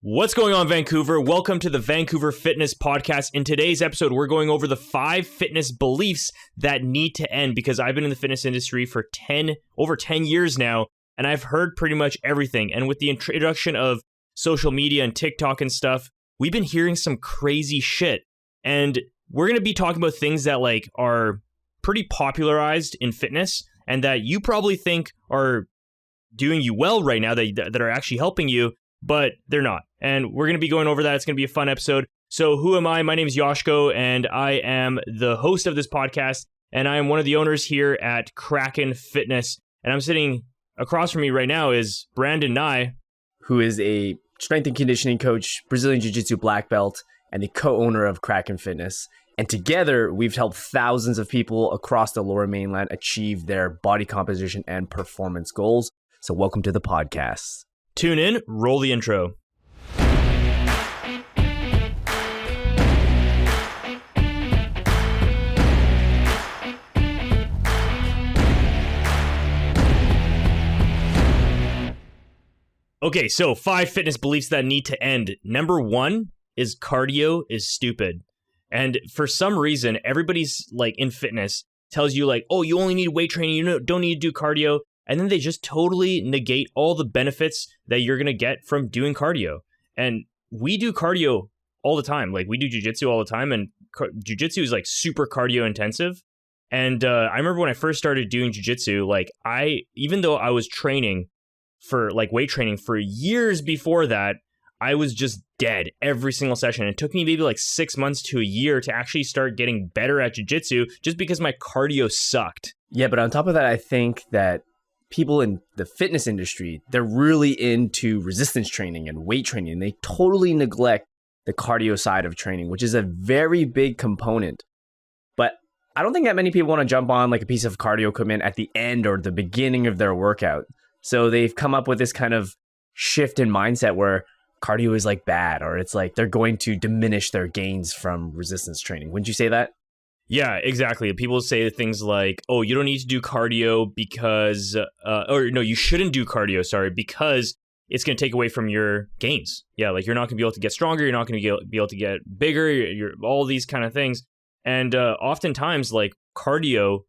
What's going on, Vancouver? Welcome to the Vancouver Fitness Podcast. In today's episode, we're going over the 5 fitness beliefs that need to end, because I've been in the fitness industry for over 10 years now, and I've heard pretty much everything. And with the introduction of social media and TikTok and stuff, we've been hearing some crazy shit. And we're going to be talking about things that are pretty popularized in fitness and that you probably think are doing you well right now, that are actually helping you, but they're not. And we're going to be going over that. It's going to be a fun episode. So who am I? My name is Josko, and I am the host of this podcast, and I am one of the owners here at Kraken Fitness. And I'm sitting across from me right now is Brandon Nye, who is a strength and conditioning coach, Brazilian Jiu-Jitsu black belt, and the co-owner of Kraken Fitness. And together, we've helped thousands of people across the Lower Mainland achieve their body composition and performance goals. So welcome to the podcast. Tune in, roll the intro. Okay, so 5 fitness beliefs that need to end. Number 1 is cardio is stupid. And for some reason, everybody's in fitness tells you oh, you only need weight training, you don't need to do cardio. And then they just totally negate all the benefits that you're going to get from doing cardio. And we do cardio all the time. We do jiu-jitsu all the time, and jiu-jitsu is super cardio intensive. And I remember when I first started doing jiu-jitsu, even though I was training for weight training for years before that, I was just dead every single session. It took me maybe 6 months to a year to actually start getting better at jiu-jitsu just because my cardio sucked. Yeah, but on top of that, I think that people in the fitness industry, they're really into resistance training and weight training, and they totally neglect the cardio side of training, which is a very big component. But I don't think that many people want to jump on a piece of cardio equipment at the end or the beginning of their workout. So they've come up with this kind of shift in mindset where cardio is bad, or it's they're going to diminish their gains from resistance training. Wouldn't you say that? Yeah, exactly. People say things like, oh, you don't need to do cardio because, or no, you shouldn't do cardio, because it's going to take away from your gains. Yeah, you're not going to be able to get stronger. You're not going to be able to get bigger. You're all these kind of things. And oftentimes, cardio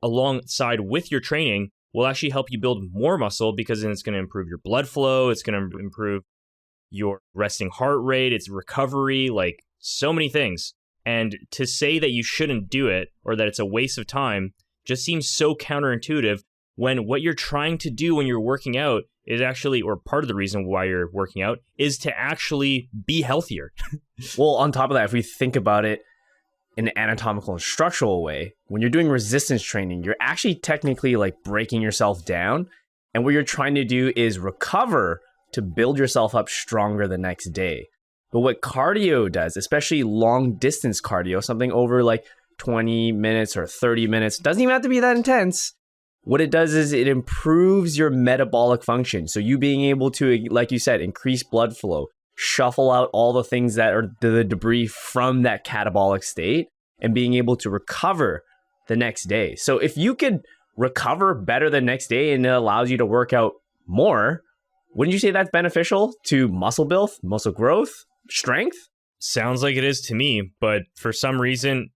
alongside with your training will actually help you build more muscle, because then it's going to improve your blood flow. It's going to improve your resting heart rate. It's recovery, so many things. And to say that you shouldn't do it or that it's a waste of time just seems so counterintuitive, when what you're trying to do when you're working out is actually, or part of the reason why you're working out, is to actually be healthier. Well, on top of that, if we think about it in an anatomical and structural way, when you're doing resistance training, you're actually technically breaking yourself down. And what you're trying to do is recover to build yourself up stronger the next day. But what cardio does, especially long distance cardio, something over 20 minutes or 30 minutes, doesn't even have to be that intense. What it does is it improves your metabolic function. So you being able to, like you said, increase blood flow, shuffle out all the things that are the debris from that catabolic state, and being able to recover the next day. So if you could recover better the next day and it allows you to work out more, wouldn't you say that's beneficial to muscle build, muscle growth, strength? Sounds like it is to me, but for some reason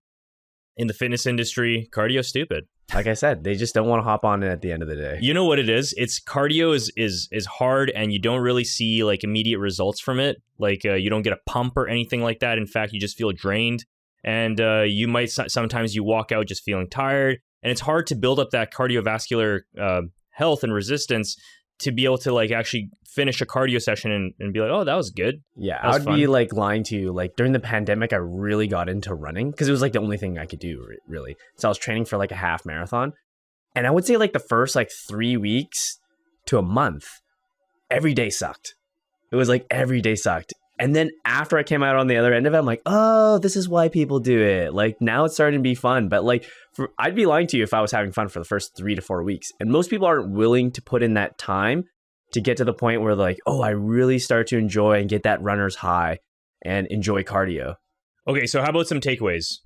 in the fitness industry, cardio's stupid. Like I said, they just don't want to hop on it at the end of the day. You know what it is? It's cardio is hard, and you don't really see immediate results from it. You don't get a pump or anything like that. In fact, you just feel drained, and you might sometimes you walk out just feeling tired, and it's hard to build up that cardiovascular health and resistance to be able to actually finish a cardio session and be oh, that was good. Yeah, I would be lying to you. During the pandemic, I really got into running because it was the only thing I could do, really. So I was training for a half marathon. And I would say the first 3 weeks to a month, every day sucked. It was every day sucked. And then after I came out on the other end of it, I'm oh, this is why people do it. Now it's starting to be fun. But I'd be lying to you if I was having fun for the first 3 to 4 weeks. And most people aren't willing to put in that time to get to the point where oh, I really start to enjoy and get that runner's high and enjoy cardio. Okay, so how about some takeaways?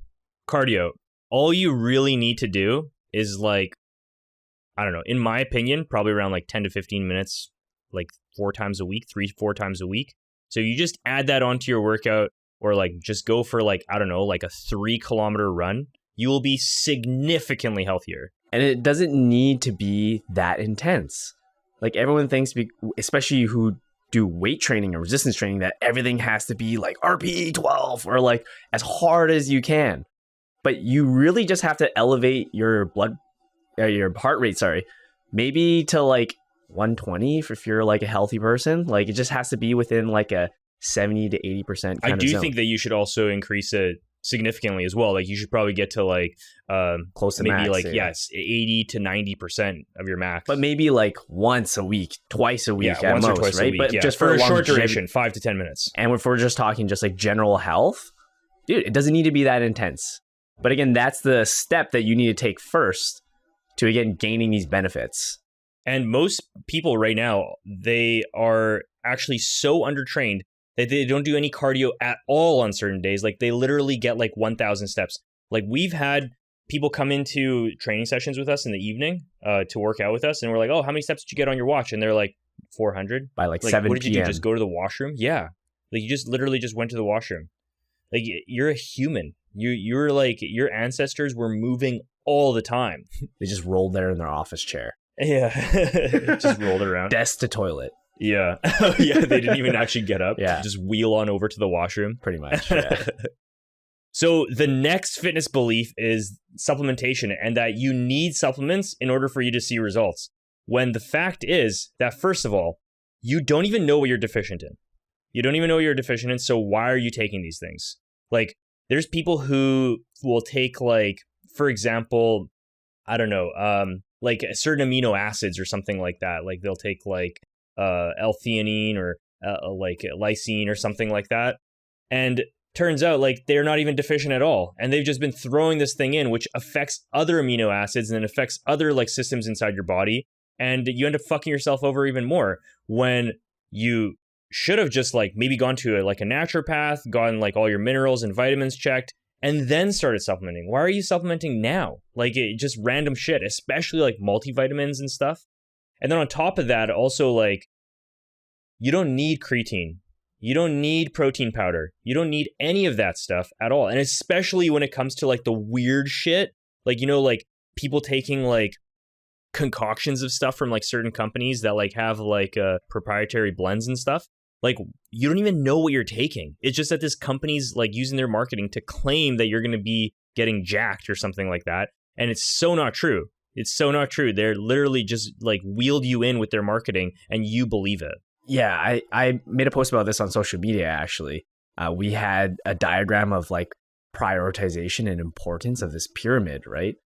Cardio. All you really need to do is I don't know, in my opinion, probably around 10 to 15 minutes, 4 times a week, 3-4 times a week. So you just add that onto your workout, or like just go for like, I don't know, like a 3-kilometer run. You will be significantly healthier. And it doesn't need to be that intense. Like everyone thinks, especially who do weight training or resistance training, that everything has to be like RPE 12 or like as hard as you can. But you really just have to elevate your your heart rate, maybe to like 120 if you're like a healthy person. Like it just has to be within like a 70 to 80% I do think that you should also increase it significantly as well. Like you should probably get to like close to maybe max, like 80 to 90% of your max. But maybe like once a week, twice a week at once most, or twice right? a week, But just for a short longevity. duration, 5 to 10 minutes. And if we're just talking just like general health, dude, it doesn't need to be that intense. But again, that's the step that you need to take first to, again, gaining these benefits. And most people right now, they are actually so undertrained that they don't do any cardio at all on certain days. Like they literally get like 1,000 steps. Like we've had people come into training sessions with us in the evening to work out with us. And we're like, oh, how many steps did you get on your watch? And they're like 400. By like 7 what did you p.m. do? Just go to the washroom? Yeah. Like you just literally just went to the washroom. Like you're a human. You're like, your ancestors were moving all the time. They just rolled there in their office chair. Yeah. Just rolled around. Desk to toilet. Yeah. Yeah, they didn't even actually get up. Yeah. Just wheel on over to the washroom. Pretty much, yeah. So the next fitness belief is supplementation, and that you need supplements in order for you to see results. When the fact is that, first of all, you don't even know what you're deficient in. You don't even know what you're deficient in, so why are you taking these things? Like, there's people who will take, like, for example, I don't know, like certain amino acids or something like that. Like they'll take like L-theanine or like lysine or something like that. And turns out like they're not even deficient at all. And they've just been throwing this thing in, which affects other amino acids and then affects other like systems inside your body. And you end up fucking yourself over even more when you should have just like maybe gone to a naturopath, gotten like all your minerals and vitamins checked, and then started supplementing. Why are you supplementing now? Like just random shit, especially like multivitamins and stuff. And then on top of that, also like you don't need creatine. You don't need protein powder. You don't need any of that stuff at all. And especially when it comes to like the weird shit, like, you know, like people taking like concoctions of stuff from like certain companies that like have like proprietary blends and stuff. Like you don't even know what you're taking. It's just that this company's like using their marketing to claim that you're going to be getting jacked or something like that. And it's so not true. It's so not true. They're literally just like wheeled you in with their marketing and you believe it. Yeah, I made a post about this on social media, actually. We had a diagram of like prioritization and importance of this pyramid, right?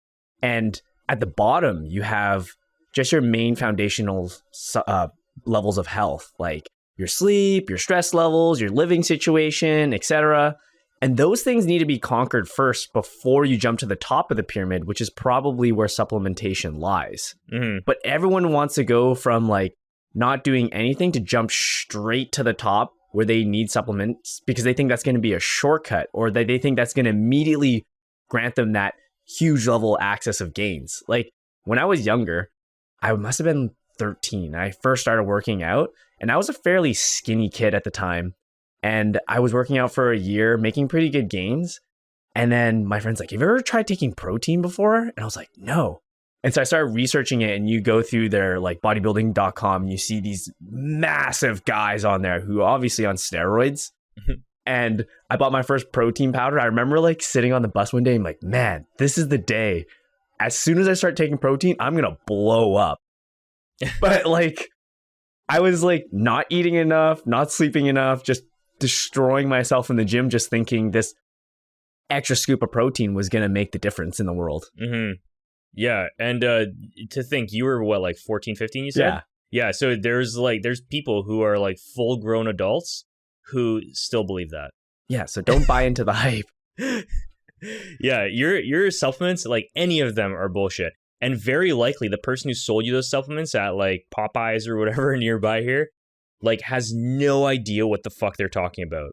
And at the bottom, you have just your main foundational levels of health, like your sleep, your stress levels, your living situation, etc. And those things need to be conquered first before you jump to the top of the pyramid, which is probably where supplementation lies. Mm-hmm. But everyone wants to go from like not doing anything to jump straight to the top where they need supplements because they think that's going to be a shortcut, or that they think that's going to immediately grant them that huge level access of gains. Like when I was younger, I must have been 13. I first started working out and I was a fairly skinny kid at the time. And I was working out for a year, making pretty good gains. And then my friend's like, have you ever tried taking protein before? And I was like, no. And so I started researching it, and you go through their like bodybuilding.com and you see these massive guys on there who are obviously on steroids. And I bought my first protein powder. I remember like sitting on the bus one day and like, man, this is the day. As soon as I start taking protein, I'm going to blow up. But like, I was like not eating enough, not sleeping enough, just destroying myself in the gym, just thinking this extra scoop of protein was going to make the difference in the world. Mm-hmm. Yeah. And to think you were what, like 14, 15, you said? Yeah. Yeah. So there's people who are like full grown adults who still believe that. Yeah. So don't buy into the hype. Yeah. Your supplements, like any of them are bullshit. And very likely the person who sold you those supplements at like Popeyes or whatever nearby here, like has no idea what the fuck they're talking about.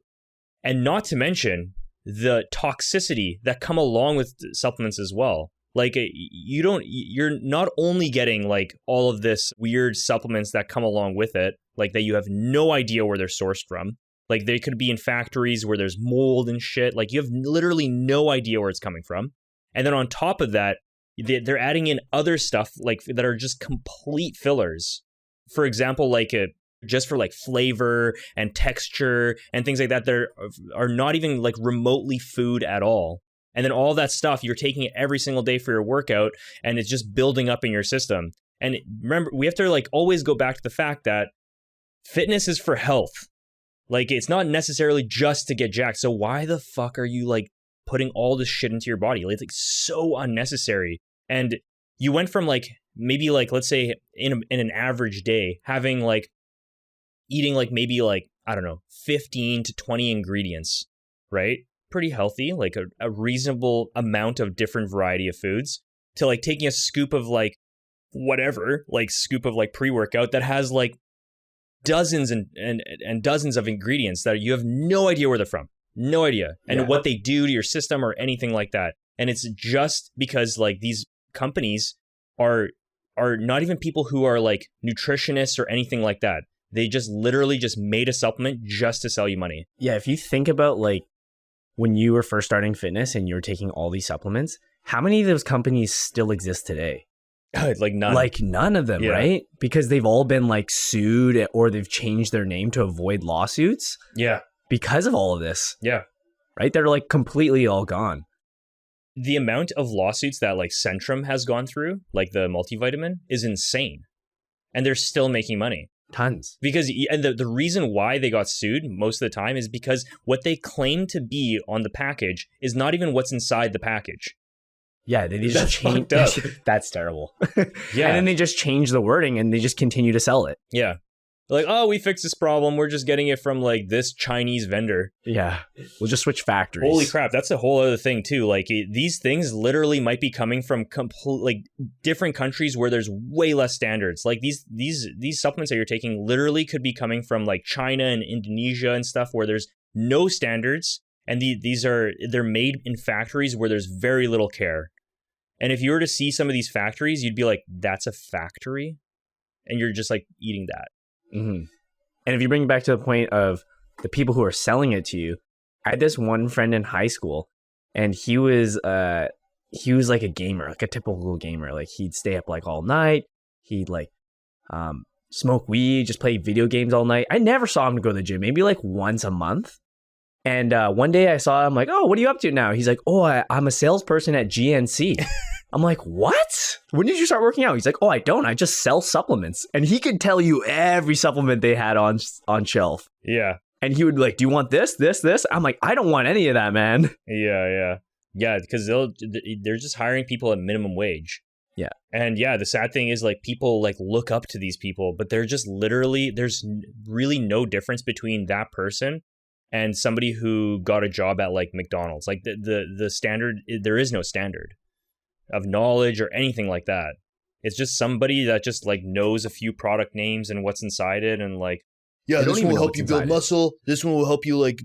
And not to mention the toxicity that come along with supplements as well. Like you're not only getting like all of this weird supplements that come along with it, like that you have no idea where they're sourced from. Like they could be in factories where there's mold and shit. Like you have literally no idea where it's coming from. And then on top of that, they're adding in other stuff like that are just complete fillers. For example, like just for like flavor and texture and things like that, there are not even like remotely food at all. And then all that stuff, you're taking it every single day for your workout, and it's just building up in your system. And remember, we have to like always go back to the fact that fitness is for health. Like it's not necessarily just to get jacked. So why the fuck are you like putting all this shit into your body? It's like so unnecessary. And you went from like maybe like, let's say in an average day, having like eating like maybe like, I don't know, 15 to 20 ingredients, right? Pretty healthy, like a reasonable amount of different variety of foods, to like taking a scoop of like whatever, like scoop of like pre-workout that has like dozens and dozens of ingredients that you have no idea where they're from. No idea. And what they do to your system or anything like that. And it's just because like these companies are not even people who are like nutritionists or anything like that. They just literally just made a supplement just to sell you money. Yeah, if you think about like when you were first starting fitness and you were taking all these supplements, how many of those companies still exist today? Like none. Like none of them, right? Because they've all been like sued or they've changed their name to avoid lawsuits. Yeah. Because of all of this. Yeah. Right? They're like completely all gone. The amount of lawsuits that like Centrum has gone through, like the multivitamin, is insane. And they're still making money. Tons. Because, and the reason why they got sued most of the time is because what they claim to be on the package is not even what's inside the package. Yeah, they just change. That's terrible. Yeah. And then they just change the wording and they just continue to sell it. Yeah. Like, oh, we fixed this problem. We're just getting it from like this Chinese vendor. Yeah. We'll just switch factories. Holy crap. That's a whole other thing too. Like these things literally might be coming from like different countries where there's way less standards. Like these supplements that you're taking literally could be coming from like China and Indonesia and stuff where there's no standards. And they're made in factories where there's very little care. And if you were to see some of these factories, you'd be like, that's a factory? And you're just like eating that. Mm-hmm. And if you bring it back to the point of the people who are selling it to you, I had this one friend in high school, and he was like a gamer, like a typical gamer. Like he'd stay up like all night. He'd like smoke weed, just play video games all night. I never saw him go to the gym, maybe like once a month. And one day I saw him like, oh, what are you up to now? He's like, oh, I'm a salesperson at GNC. I'm like, what? When did you start working out? He's like, oh, I don't. I just sell supplements. And he could tell you every supplement they had on shelf. Yeah. And he would like, do you want this? I'm like, I don't want any of that, man. Yeah. Yeah, because they're just hiring people at minimum wage. Yeah. And yeah, the sad thing is like people like look up to these people, but they're just literally, there's really no difference between that person and somebody who got a job at like McDonald's. Like the standard, there is no standard of knowledge or anything like that. It's just somebody that just like knows a few product names and what's inside it, and like, yeah, this one will help you build muscle. This one will help you like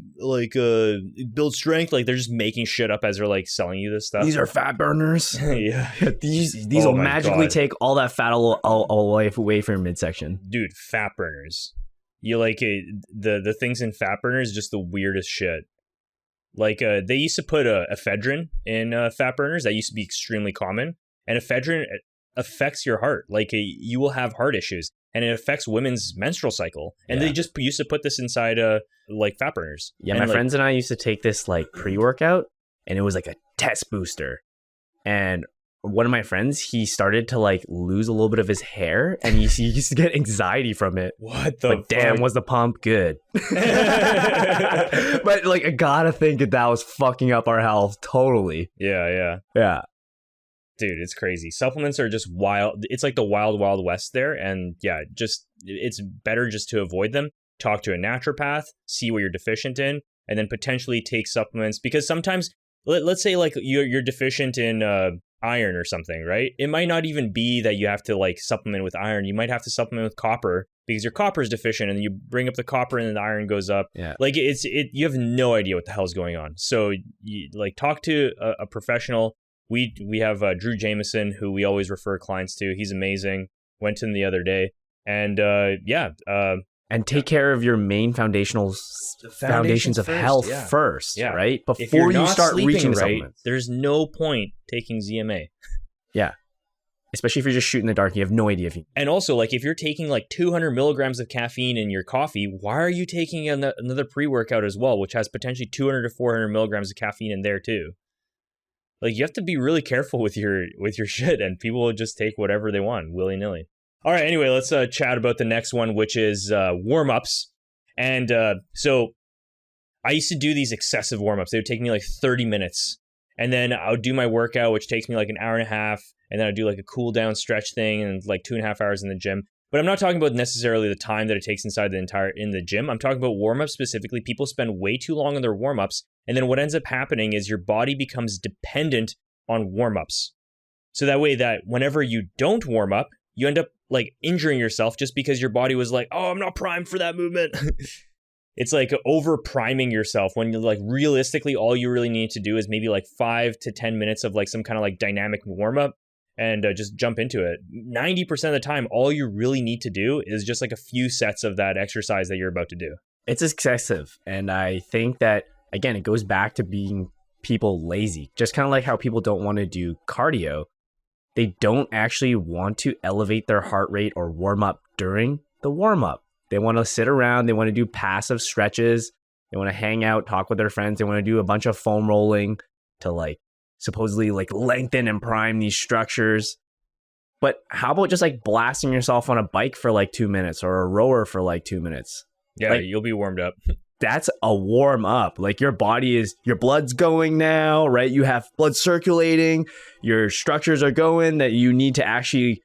build strength. Like they're just making shit up as they're like selling you this stuff. These are fat burners. Yeah. These will magically take all that fat away from your midsection. Dude, fat burners. You like the things in fat burners, just the weirdest shit. Like they used to put ephedrine in fat burners. That used to be extremely common. And ephedrine affects your heart. Like you will have heart issues, and it affects women's menstrual cycle. And they just used to put this inside like fat burners. Yeah, and my friends and I used to take this like pre-workout, and it was like a test booster. And one of my friends, he started to like lose a little bit of his hair, and he used to get anxiety from it. What the fuck? Damn, was the pump good? But like, I gotta think that was fucking up our health totally. Yeah. Dude, it's crazy. Supplements are just wild. It's like the wild, wild west there. And yeah, just it's better just to avoid them. Talk to a naturopath, see what you're deficient in, and then potentially take supplements. Because sometimes, let's say like you're deficient in iron or something, right? It might not even be that you have to like supplement with iron. You might have to supplement with copper because your copper is deficient, and you bring up the copper and then the iron goes up. Yeah. Like you have no idea what the hell's going on. So you like talk to a professional. We have Drew Jameson, who we always refer clients to. He's amazing. Went to him the other day, and And take care of your main foundations of health first, right? Before you start reaching supplements. There's no point taking ZMA. Yeah. Especially if you're just shooting the dark, you have no idea if you... And also, like, if you're taking, like, 200 milligrams of caffeine in your coffee, why are you taking another pre-workout as well, which has potentially 200 to 400 milligrams of caffeine in there, too? Like, you have to be really careful with your shit, and people will just take whatever they want, willy-nilly. All right, anyway, let's chat about the next one, which is warm-ups. And so I used to do these excessive warm-ups. They would take me, like, 30 minutes. And then I would do my workout, which takes me, like, an hour and a half. And then I do like a cool down stretch thing and like 2.5 hours in the gym. But I'm not talking about necessarily the time that it takes inside in the gym. I'm talking about warm-ups specifically. People spend way too long on their warm-ups. And then what ends up happening is your body becomes dependent on warm-ups. So that way that whenever you don't warm up, you end up like injuring yourself just because your body was like, oh, I'm not primed for that movement. It's like over priming yourself when you're like realistically, all you really need to do is maybe like 5 to 10 minutes of like some kind of like dynamic warm-up. And just jump into it. 90% of the time, all you really need to do is just like a few sets of that exercise that you're about to do. It's excessive. And I think that, again, it goes back to being people lazy. Just kind of like how people don't want to do cardio. They don't actually want to elevate their heart rate or warm up during the warm up. They want to sit around. They want to do passive stretches. They want to hang out, talk with their friends. They want to do a bunch of foam rolling to like supposedly like lengthen and prime these structures. But how about just like blasting yourself on a bike for like 2 minutes or a rower for like 2 minutes? Yeah, like, you'll be warmed up. That's a warm up. Like your blood's going now, right? You have blood circulating, your structures are going that you need to actually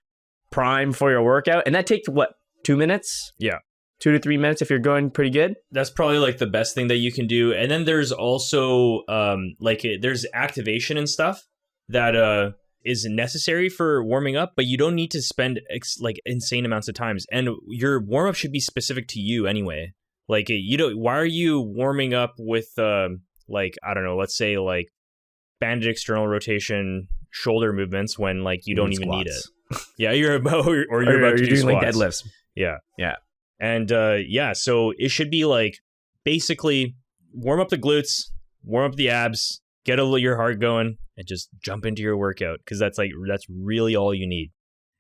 prime for your workout. And that takes what, 2 minutes? Yeah. 2 to 3 minutes if you're going pretty good. That's probably like the best thing that you can do. And then there's also there's activation and stuff that is necessary for warming up, but you don't need to spend like insane amounts of times. And your warm up should be specific to you anyway. Like why are you warming up with like, I don't know, let's say like banded external rotation shoulder movements when like you don't even need it. Yeah, you're about to do doing squats. Like deadlifts. Yeah. Yeah. And so it should be like basically warm up the glutes, warm up the abs, get your heart going, and just jump into your workout because that's really all you need.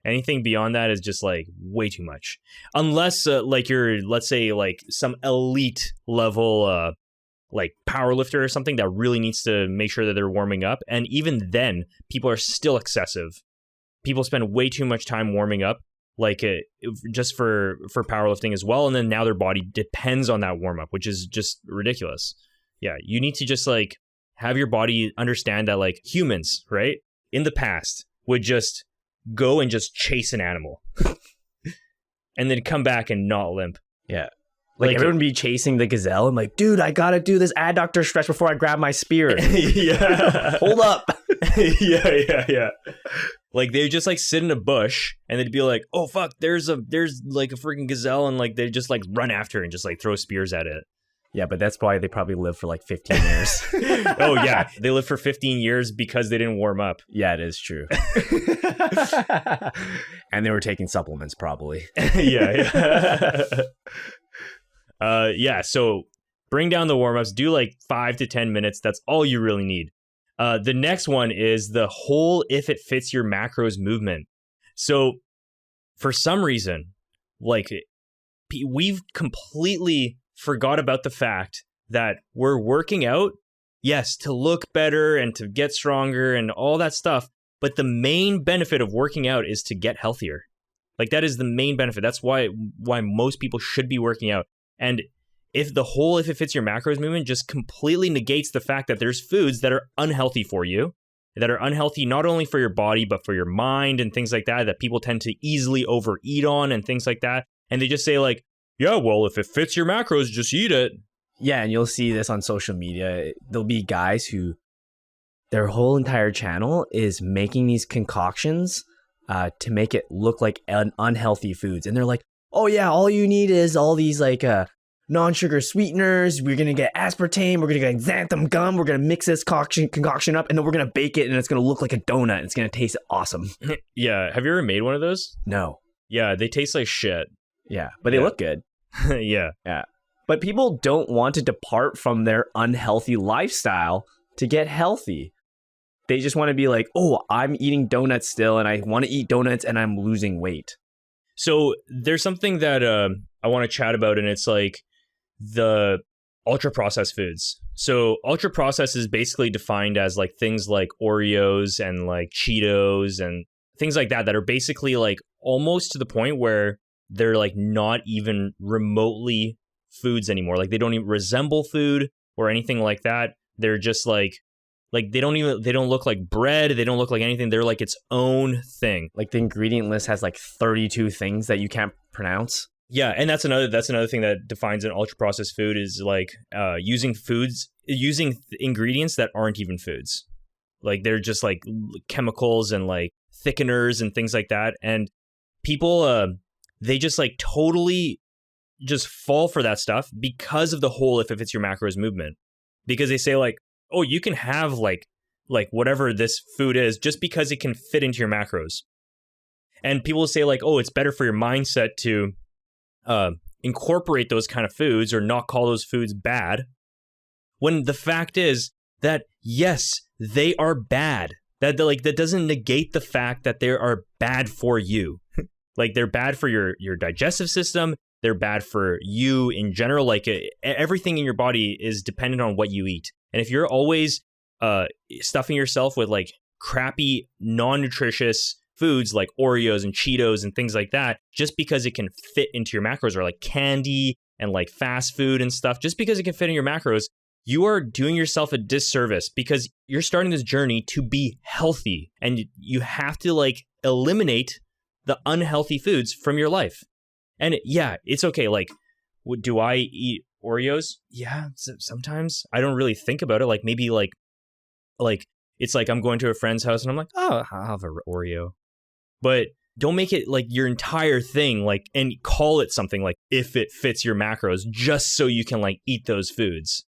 Anything beyond that is just like way too much. Unless like you're, let's say like some elite level like power lifter or something that really needs to make sure that they're warming up. And even then, people are still excessive. People spend way too much time warming up. Like just for powerlifting as well, and then now their body depends on that warm up, which is just ridiculous. Yeah, you need to just like have your body understand that like humans, right, in the past would just go and just chase an animal, and then come back and not limp. Yeah, like everyone would be chasing the gazelle. I'm like, dude, I gotta do this adductor stretch before I grab my spear. Yeah, hold up. Yeah. Like they just like sit in a bush and they'd be like, oh fuck, there's like a freaking gazelle, and like they just like run after and just like throw spears at it. Yeah, but that's why they probably live for like 15 years. Oh yeah, they lived for 15 years because they didn't warm up. Yeah, it is true. And they were taking supplements probably. Yeah. Yeah, so bring down the warm-ups, do like 5 to 10 minutes. That's all you really need. The next one is the whole if it fits your macros movement. So for some reason, like we've completely forgot about the fact that we're working out, yes, to look better and to get stronger and all that stuff. But the main benefit of working out is to get healthier. Like that is the main benefit. That's why most people should be working out. And if it fits your macros movement just completely negates the fact that there's foods that are unhealthy for you, that are unhealthy not only for your body, but for your mind and things like that people tend to easily overeat on and things like that. And they just say like, yeah, well, if it fits your macros, just eat it. Yeah, and you'll see this on social media. There'll be guys who their whole entire channel is making these concoctions to make it look like unhealthy foods. And they're like, oh yeah, all you need is all these like non-sugar sweeteners. We're going to get aspartame. We're going to get xanthan gum. We're going to mix this concoction up, and then we're going to bake it, and it's going to look like a donut. It's going to taste awesome. Yeah. Have you ever made one of those? No. Yeah, they taste like shit. Yeah, but they look good. Yeah. Yeah. But people don't want to depart from their unhealthy lifestyle to get healthy. They just want to be like, oh, I'm eating donuts still and I want to eat donuts and I'm losing weight. So there's something that I want to chat about, and it's like the ultra processed foods. So ultra processed is basically defined as like things like Oreos and like Cheetos and things like that are basically like almost to the point where they're like not even remotely foods anymore. Like they don't even resemble food or anything like that. They're just like they don't look like bread. They don't look like anything. They're like its own thing. Like the ingredient list has like 32 things that you can't pronounce. Yeah, and that's another thing that defines an ultra processed food is like using ingredients that aren't even foods. Like they're just like chemicals and like thickeners and things like that. And people they just like totally just fall for that stuff because of the whole if it fits your macros movement. Because they say like, oh, you can have like whatever this food is just because it can fit into your macros. And people say like, oh, it's better for your mindset to incorporate those kind of foods or not call those foods bad. When the fact is that, yes, they are bad. That doesn't negate the fact that they are bad for you. Like they're bad for your digestive system. They're bad for you in general. Like everything in your body is dependent on what you eat. And if you're always stuffing yourself with like crappy, non-nutritious foods like Oreos and Cheetos and things like that, just because it can fit into your macros, or like candy and like fast food and stuff, just because it can fit in your macros, you are doing yourself a disservice because you're starting this journey to be healthy, and you have to like eliminate the unhealthy foods from your life. And yeah, it's okay. Like, do I eat Oreos? Yeah, sometimes. I don't really think about it. Like maybe like it's like I'm going to a friend's house and I'm like, oh, I'll have an Oreo. But don't make it like your entire thing, like, and call it something like if it fits your macros, just so you can like eat those foods.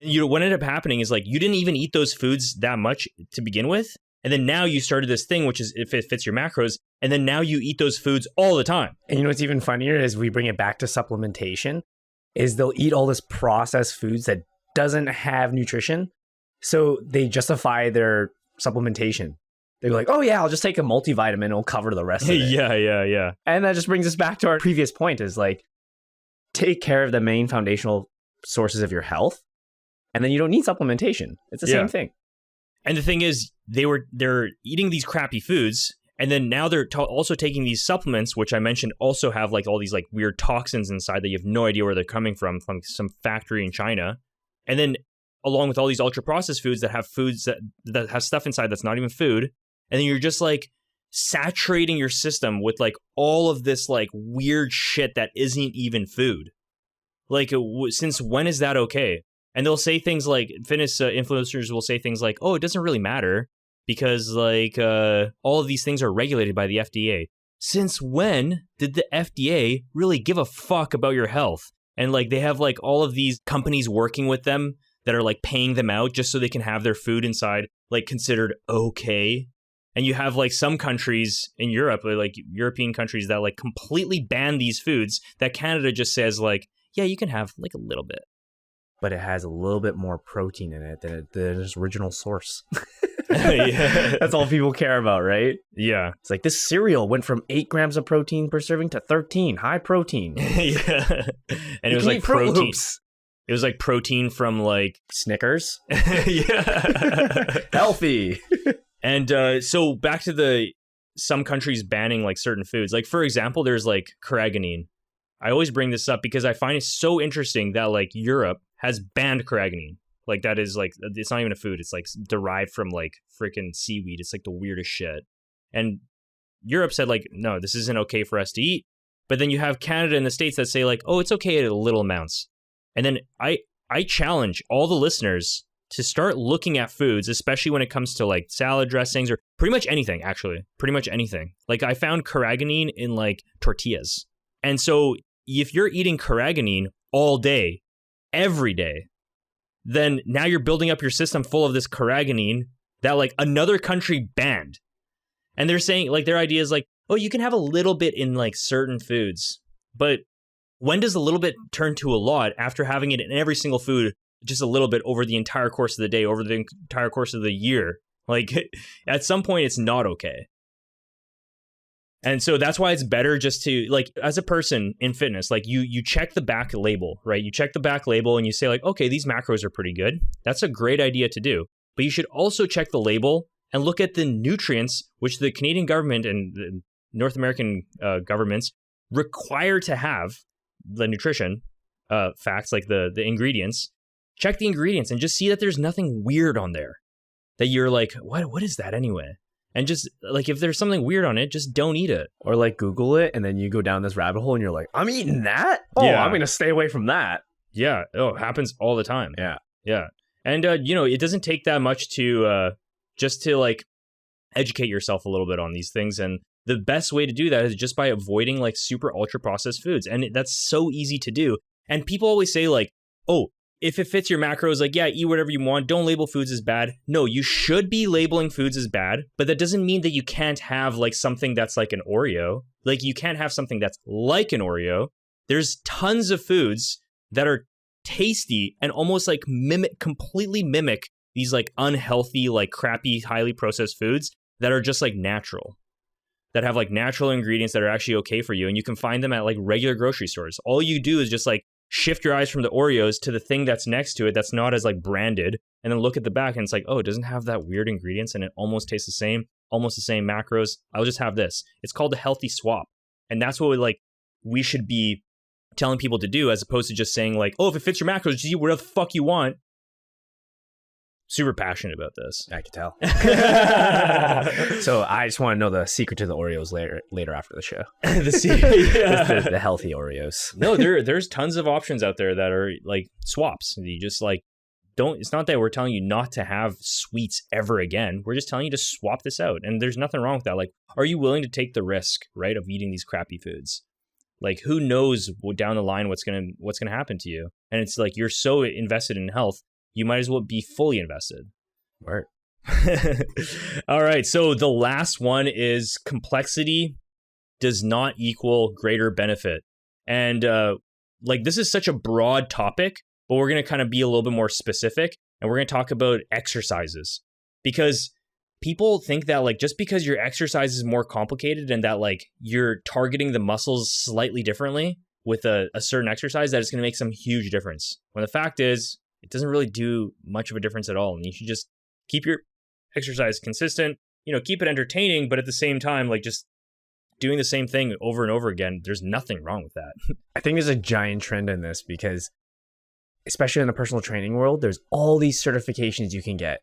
What ended up happening is like you didn't even eat those foods that much to begin with. And then now you started this thing, which is if it fits your macros. And then now you eat those foods all the time. And you know what's even funnier is we bring it back to supplementation, is they'll eat all this processed foods that doesn't have nutrition. So they justify their supplementation. They're like, oh yeah, I'll just take a multivitamin. It'll cover the rest of it. Yeah. And that just brings us back to our previous point is like, take care of the main foundational sources of your health. And then you don't need supplementation. It's the same thing. And the thing is, they're eating these crappy foods, and then now they're also taking these supplements, which I mentioned also have like all these like weird toxins inside that you have no idea where they're coming from some factory in China. And then along with all these ultra processed foods that have that have stuff inside that's not even food, and then you're just like saturating your system with like all of this like weird shit that isn't even food. Like, since when is that okay? And they'll say things like, fitness influencers will say things like, oh, it doesn't really matter because like all of these things are regulated by the FDA. Since when did the FDA really give a fuck about your health? And like they have like all of these companies working with them that are like paying them out just so they can have their food inside like considered okay. And you have like some countries in Europe, like European countries that like completely ban these foods that Canada just says like, yeah, you can have like a little bit. But it has a little bit more protein in it than its original source. Yeah. That's all people care about, right? Yeah. It's like this cereal went from 8 grams of protein per serving to 13. High protein. Yeah. And it was like protein. It was like protein from like Snickers. Yeah. Healthy. And so back to some countries banning like certain foods. Like, for example, there's like carrageenan. I always bring this up because I find it so interesting that like Europe has banned carrageenan. Like that is like, it's not even a food. It's like derived from like freaking seaweed. It's like the weirdest shit. And Europe said like, no, this isn't okay for us to eat. But then you have Canada and the States that say like, oh, it's okay at little amounts. And then I challenge all the listeners to start looking at foods, especially when it comes to like salad dressings or pretty much anything, actually. Pretty much anything. Like I found carrageenan in like tortillas. And so if you're eating carrageenan all day, every day, then now you're building up your system full of this carrageenan that like another country banned. And they're saying like their idea is like, oh, you can have a little bit in like certain foods, but when does a little bit turn to a lot after having it in every single food, just a little bit over the entire course of the day, over the entire course of the year? Like, at some point, it's not okay. And so that's why it's better just to, like, as a person in fitness, like, you check the back label, right? You check the back label and you say, like, okay, these macros are pretty good. That's a great idea to do. But you should also check the label and look at the nutrients, which the Canadian government and the North American governments require to have the nutrition facts, like the ingredients. Check the ingredients and just see that there's nothing weird on there that you're like, what is that anyway? And just, like, if there's something weird on it, just don't eat it. Or, like, Google it, and then you go down this rabbit hole, and you're like, I'm eating that? Oh, yeah. I'm going to stay away from that. Yeah. Oh, it happens all the time. Yeah. Yeah. And, it doesn't take that much to, just to, like, educate yourself a little bit on these things. And the best way to do that is just by avoiding, like, super ultra-processed foods. And that's so easy to do. And people always say, like, oh, if it fits your macros, like, yeah, eat whatever you want. Don't label foods as bad. No, you should be labeling foods as bad, but that doesn't mean that you can't have, like, something that's like an Oreo. Like, you can't have something that's like an Oreo. There's tons of foods that are tasty and almost like completely mimic these, like, unhealthy, like, crappy, highly processed foods that are just, like, natural, that have, like, natural ingredients that are actually okay for you. And you can find them at, like, regular grocery stores. All you do is just, like, shift your eyes from the Oreos to the thing that's next to it that's not as, like, branded, and then look at the back and it's like, oh, it doesn't have that weird ingredients and it almost tastes the same, almost the same macros. I'll just have this. It's called a healthy swap. And that's what we should be telling people to do, as opposed to just saying, like, oh, if it fits your macros, just eat whatever the fuck you want. Super passionate about this. I can tell. So I just want to know the secret to the Oreos later after the show. The secret, yeah. the healthy Oreos. No, there's tons of options out there that are, like, swaps. You just, like, don't. It's not that we're telling you not to have sweets ever again. We're just telling you to swap this out. And there's nothing wrong with that. Like, are you willing to take the risk, right, of eating these crappy foods? Like, who knows down the line what's gonna happen to you? And it's like, you're so invested in health, you might as well be fully invested. Right. All right. So the last one is complexity does not equal greater benefit. And like, this is such a broad topic, but we're going to kind of be a little bit more specific. And we're going to talk about exercises, because people think that, like, just because your exercise is more complicated and that, like, you're targeting the muscles slightly differently with a certain exercise, that it's going to make some huge difference. When the fact is, it doesn't really do much of a difference at all. And you should just keep your exercise consistent, keep it entertaining, but at the same time, like, just doing the same thing over and over again. There's nothing wrong with that. I think there's a giant trend in this because, especially in the personal training world, there's all these certifications you can get.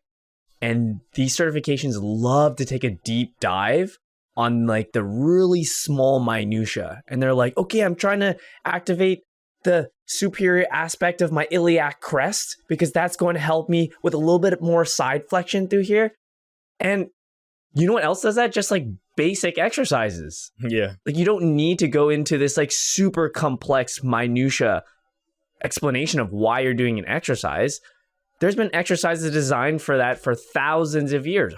And these certifications love to take a deep dive on, like, the really small minutia. And they're like, okay, I'm trying to activate the superior aspect of my iliac crest because that's going to help me with a little bit more side flexion through here. And you know what else does that? Just, like, basic exercises. Yeah. Like, you don't need to go into this, like, super complex minutia explanation of why you're doing an exercise. There's been exercises designed for that for thousands of years,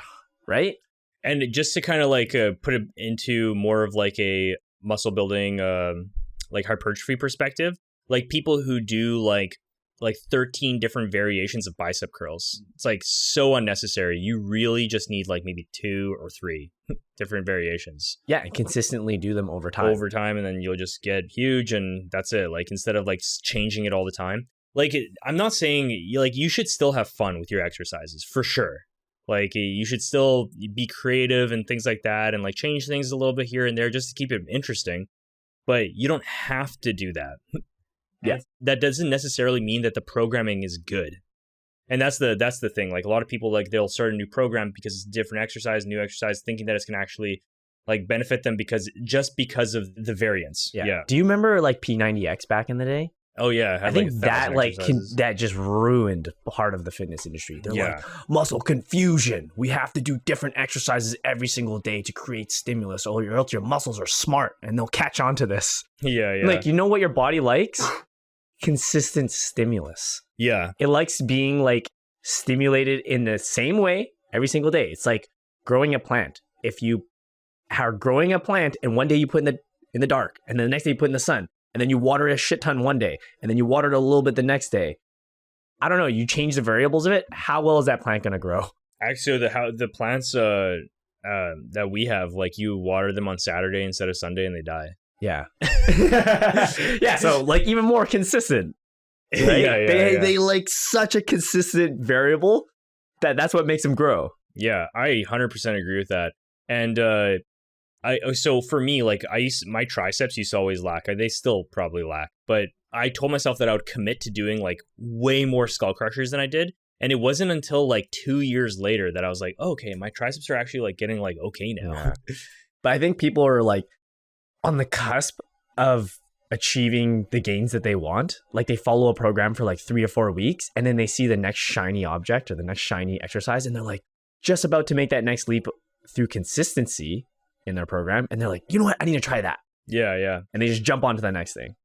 right? And just to kind of, like, put it into more of, like, a muscle building, like, hypertrophy perspective, like, people who do like 13 different variations of bicep curls, it's, like, so unnecessary. You really just need, like, maybe 2 or 3 different variations. Yeah, and consistently do them over time. And then you'll just get huge, and that's it. Like, instead of, like, changing it all the time. Like, I'm not saying, like, you should still have fun with your exercises, for sure. Like, you should still be creative and things like that, and, like, change things a little bit here and there just to keep it interesting. But you don't have to do that. Yeah, that doesn't necessarily mean that the programming is good. And that's the thing. Like, a lot of people, like, they'll start a new program because it's different exercise, new exercise, thinking that it's going to actually, like, benefit them because of the variance. Yeah. Do you remember, like, P90X back in the day? Oh yeah, I think that, like, that just ruined part of the fitness industry. They're like, muscle confusion. We have to do different exercises every single day to create stimulus, or else your muscles are smart and they'll catch on to this. Yeah. Like, you know what your body likes? Consistent stimulus. Yeah. It likes being, like, stimulated in the same way every single day. It's like growing a plant. If you are growing a plant and one day you put in the dark and then the next day you put in the sun, and then you water it a shit ton one day, and then you water it a little bit the next day. I don't know. You change the variables of it. How well is that plant going to grow? Actually, the plants that we have, like you water them on Saturday instead of Sunday, and they die. Yeah. Yeah. So like even more consistent. Right? They like such a consistent variable that's what makes them grow. Yeah, I 100% agree with that. And so for me, like my triceps used to always lack. They still probably lack, but I told myself that I would commit to doing like way more skull crushers than I did. And it wasn't until like 2 years later that I was like, oh, okay, my triceps are actually like getting like okay now. Yeah. But I think people are like on the cusp of achieving the gains that they want. Like they follow a program for like 3 or 4 weeks, and then they see the next shiny object or the next shiny exercise, and they're like just about to make that next leap through consistency in their program. And they're like, you know what? I need to try that. Yeah. And they just jump onto the next thing.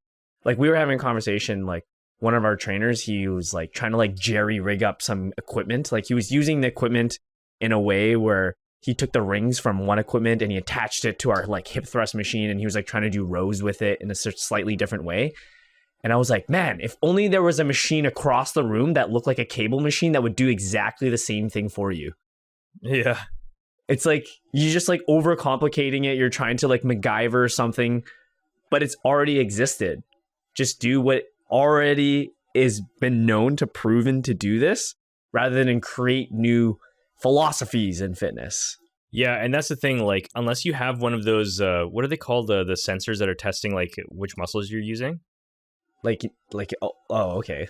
Like we were having a conversation, like one of our trainers, he was like trying to like jerry rig up some equipment. Like he was using the equipment in a way where he took the rings from one equipment and he attached it to our like hip thrust machine, and he was like trying to do rows with it in a slightly different way. And I was like, man, if only there was a machine across the room that looked like a cable machine that would do exactly the same thing for you. Yeah. It's like you just like overcomplicating it. You're trying to like MacGyver something, but it's already existed. Just do what already is been known to proven to do this, rather than create new philosophies in fitness. Yeah, and that's the thing. Like, unless you have one of those, what are they called? The sensors that are testing like which muscles you're using. Like okay.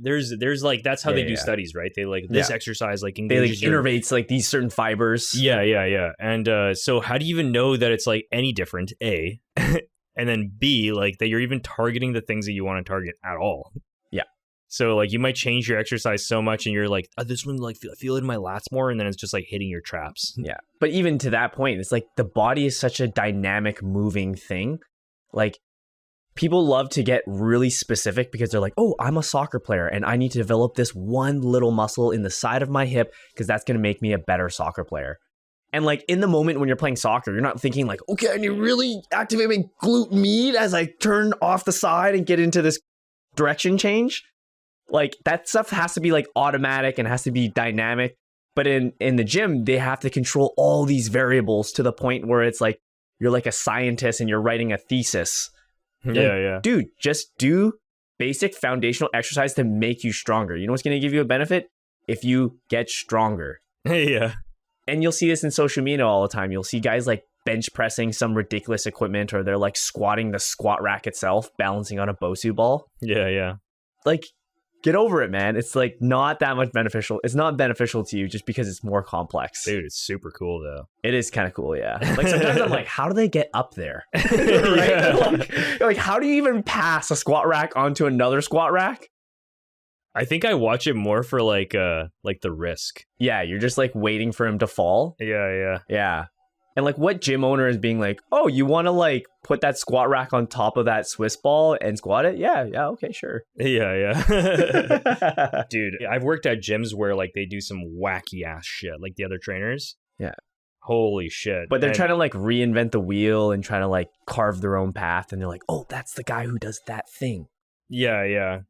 There's like that's how they do studies, right? They like this exercise like engages they like innervates like these certain fibers. Yeah. And so how do you even know that it's like any different? A, and then B, like that you're even targeting the things that you want to target at all. Yeah. So like you might change your exercise so much, and you're like, oh, this one like feel it in my lats more, and then it's just like hitting your traps. Yeah. But even to that point, it's like the body is such a dynamic, moving thing. Like people love to get really specific because they're like, oh, I'm a soccer player and I need to develop this one little muscle in the side of my hip because that's going to make me a better soccer player. And like in the moment when you're playing soccer, you're not thinking like, okay, I need to really activate my glute med as I turn off the side and get into this direction change. Like that stuff has to be like automatic and has to be dynamic. But in the gym, they have to control all these variables to the point where it's like you're like a scientist and you're writing a thesis. Yeah. Dude, just do basic foundational exercise to make you stronger. You know what's going to give you a benefit? If you get stronger. Yeah. And you'll see this in social media all the time. You'll see guys like bench pressing some ridiculous equipment, or they're like squatting the squat rack itself, balancing on a Bosu ball. Yeah. Like, get over it, man. It's like not that much beneficial. It's not beneficial to you just because it's more complex. Dude, it's super cool though. It is kind of cool, yeah. Like sometimes I'm like, how do they get up there? Right? Yeah. Like, how do you even pass a squat rack onto another squat rack? I think I watch it more for like the risk. Yeah, you're just like waiting for him to fall. Yeah. And like what gym owner is being like, oh, you want to like put that squat rack on top of that Swiss ball and squat it? Yeah, okay, sure. Yeah. Dude, I've worked at gyms where like they do some wacky ass shit, like the other trainers. Yeah. Holy shit. But they're trying to like reinvent the wheel and trying to like carve their own path. And they're like, oh, that's the guy who does that thing. Yeah.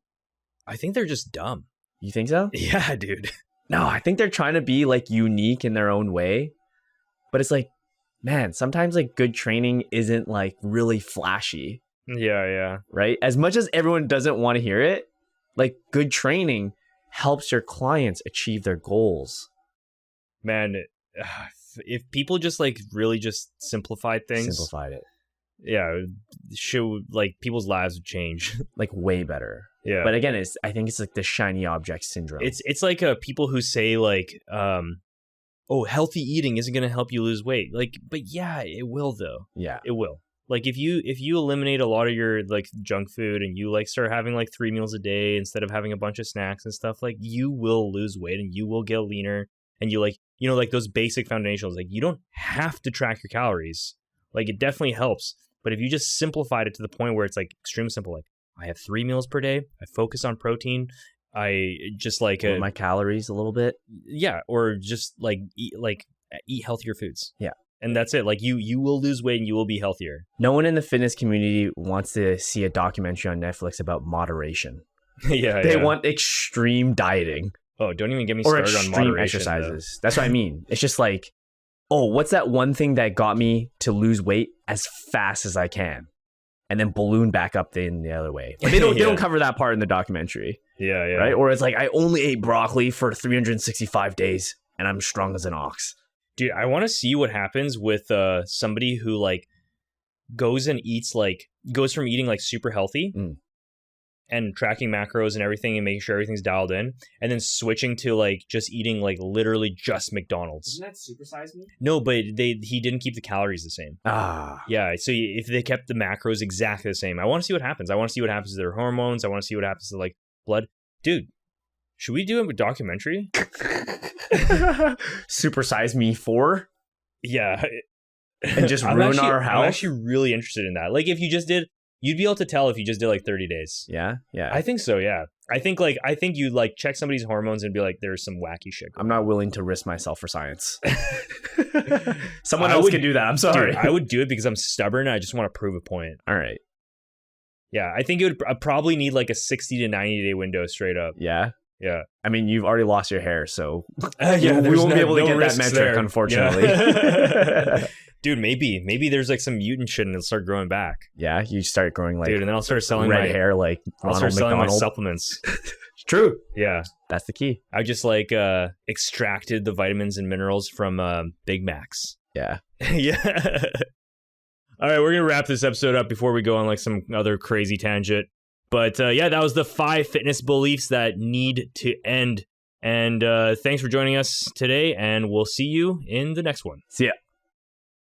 I think they're just dumb. You think so? Yeah, dude. No, I think they're trying to be like unique in their own way. But it's like, man, sometimes like good training isn't like really flashy. Yeah. Right? As much as everyone doesn't want to hear it, like good training helps your clients achieve their goals. Man, if people just like really just simplified things. Simplified it. Yeah, show like people's lives would change. Like way better. Yeah. But again, I think it's like the shiny object syndrome. It's like people who say like, oh, healthy eating isn't going to help you lose weight. Like, but yeah, it will though. Yeah, it will. Like if you eliminate a lot of your like junk food and you like start having like 3 meals a day instead of having a bunch of snacks and stuff, like you will lose weight and you will get leaner, and you like, you know, like those basic foundationals, like you don't have to track your calories. Like it definitely helps. But if you just simplified it to the point where it's like extremely simple, like I have 3 meals per day, I focus on protein, I just like my calories a little bit. Yeah, or just like eat healthier foods. Yeah. And that's it. Like you will lose weight and you will be healthier. No one in the fitness community wants to see a documentary on Netflix about moderation. They want extreme dieting. Oh, don't even get me or started on extreme moderation. Exercises. That's what I mean. It's just like, oh, what's that one thing that got me to lose weight as fast as I can, and then balloon back up in the other way. But they don't cover that part in the documentary. Yeah. Right? Or it's like, I only ate broccoli for 365 days and I'm strong as an ox. Dude, I want to see what happens with somebody who like goes from eating like super healthy and tracking macros and everything and making sure everything's dialed in, and then switching to like just eating like literally just McDonald's. Isn't that Supersize Me? No, but he didn't keep the calories the same. Yeah, so if they kept the macros exactly the same, I want to see what happens. I want to see what happens to their hormones. I want to see what happens to like blood. Dude, should we do a documentary? Supersize Me 4? Yeah. And just ruin our health? I'm actually really interested in that. Like if you just did, you'd be able to tell if you just did like 30 days. Yeah. I think so, yeah. I think you like check somebody's hormones and be like, there's some wacky shit going on. I'm not willing to risk myself for science. Someone else can do that. I'm sorry. Dude, I would do it because I'm stubborn and I just want to prove a point. All right. Yeah, I think it would probably need like a 60 to 90 day window straight up. Yeah. Yeah. I mean, you've already lost your hair, so we won't be able to get that metric, there. Unfortunately. Yeah. Dude, maybe there's like some mutant shit and it'll start growing back. Yeah, you start growing like, dude, and then I'll start selling red hair like Ronald McDonald. Selling my supplements. True. Yeah. That's the key. I just like extracted the vitamins and minerals from Big Macs. Yeah. Yeah. All right, we're going to wrap this episode up before we go on like some other crazy tangent. But yeah, that was the 5 fitness beliefs that need to end. And thanks for joining us today, and we'll see you in the next one. See ya.